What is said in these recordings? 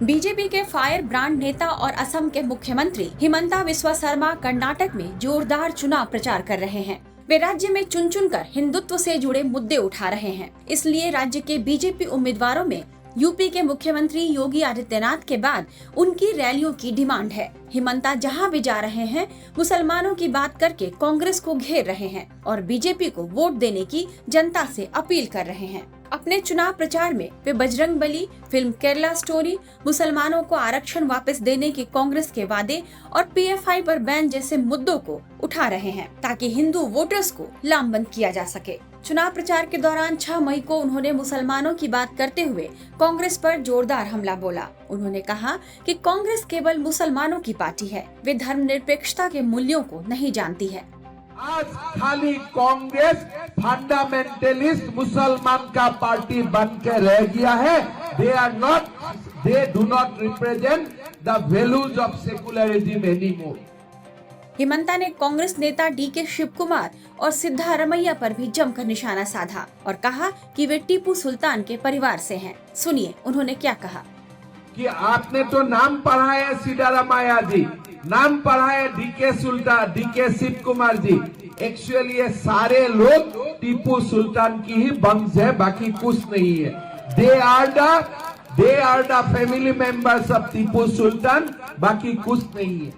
BJP के fire brand नेता और असम के मुख्यमंत्री हिमंता बिस्वा शर्मा कर्नाटक में जोरदार चुनाव प्रचार कर रहे हैं। वे राज्य में चुन चुन कर हिंदुत्व से जुड़े मुद्दे उठा रहे हैं। इसलिए राज्य के बीजेपी उम्मीदवारों में यूपी के मुख्यमंत्री योगी आदित्यनाथ के बाद उनकी रैलियों की डिमांड है। हिमंता जहां भी जा रहे हैं, मुसलमानों की बात करके कांग्रेस को घेर रहे हैं और बीजेपी को वोट देने की जनता से अपील कर रहे हैं। अपने चुनाव प्रचार में वे बजरंगबली, फिल्म केरला स्टोरी, मुसलमानों को आरक्षण वापस देने के कांग्रेस के वादे और पीएफआई पर बैन जैसे मुद्दों को उठा रहे हैं ताकि हिंदू वोटर्स को लामबंद किया जा सके। चुनाव प्रचार के दौरान 6 मई को उन्होंने मुसलमानों की बात करते हुए कांग्रेस पर जोरदार हमला बोला। उन्होंने कहा कि कांग्रेस केवल मुसलमानों की पार्टी है, वे धर्मनिरपेक्षता के मूल्यों को नहीं जानती है। आज खाली कांग्रेस फंडामेंटलिस्ट मुसलमान का पार्टी बन के रह गया है। They do not represent the values of secularism anymore. Himanta ने कांग्रेस नेता डीके शिव कुमार और सिद्धारमैया पर भी जमकर निशाना साधा और कहा कि वे टीपू सुल्तान के परिवार से हैं। सुनिए उन्होंने क्या कहा। कि आपने तो नाम पढ़ा है सिद्धारमैया जी, नाम पढ़ा है डीके सुल्तान, डीके शिव कुमार जी। एक्चुअली ये सारे लोग टीपू सुल्तान की ही वंश है, बाकी कुछ नहीं है। They are the family members of Tipu Sultan, बाकी कुछ नहीं है।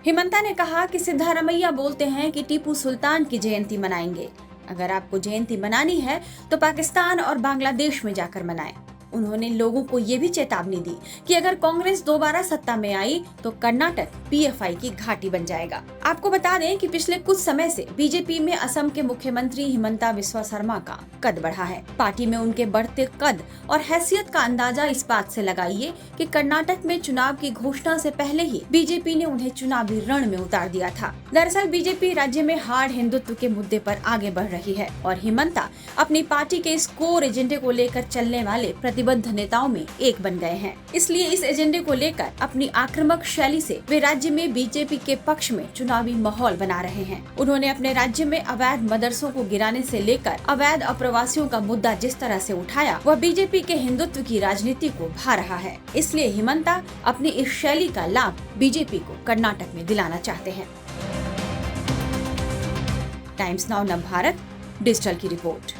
हिमंता ने कहा कि सिद्धारमैया बोलते हैं कि टीपू सुल्तान की जयंती मनाएंगे। अगर आपको जयंती मनानी है तो पाकिस्तान और बांग्लादेश में जाकर मनाएं। उन्होंने लोगों को ये भी चेतावनी दी कि अगर कांग्रेस दोबारा सत्ता में आई तो कर्नाटक पीएफआई की घाटी बन जाएगा। आपको बता दें कि पिछले कुछ समय से बीजेपी में असम के मुख्यमंत्री हिमंता बिस्वा शर्मा का कद बढ़ा है। पार्टी में उनके बढ़ते कद और हैसियत का अंदाजा इस बात से लगाइए कि कर्नाटक में चुनाव की घोषणा से पहले ही बीजेपी ने उन्हें चुनावी रण में उतार दिया था। दरअसल बीजेपी राज्य में हार्ड हिंदुत्व के मुद्दे पर आगे बढ़ रही है और हिमंता अपनी पार्टी के इस कोर एजेंडे को लेकर चलने वाले प्रतिबद्ध नेताओं में एक बन गए हैं। इसलिए इस एजेंडे को लेकर अपनी आक्रामक शैली से वे राज्य में बीजेपी के पक्ष में चुनावी माहौल बना रहे हैं। उन्होंने अपने राज्य में अवैध मदरसों को गिराने से लेकर अवैध अप्रवासियों का मुद्दा जिस तरह से उठाया, वह बीजेपी के हिंदुत्व की राजनीति को भा रहा है। इसलिए हिमंता अपनी इस शैली का लाभ बीजेपी को कर्नाटक में दिलाना चाहते हैं। टाइम्स नाउ नव भारत डिजिटल की रिपोर्ट।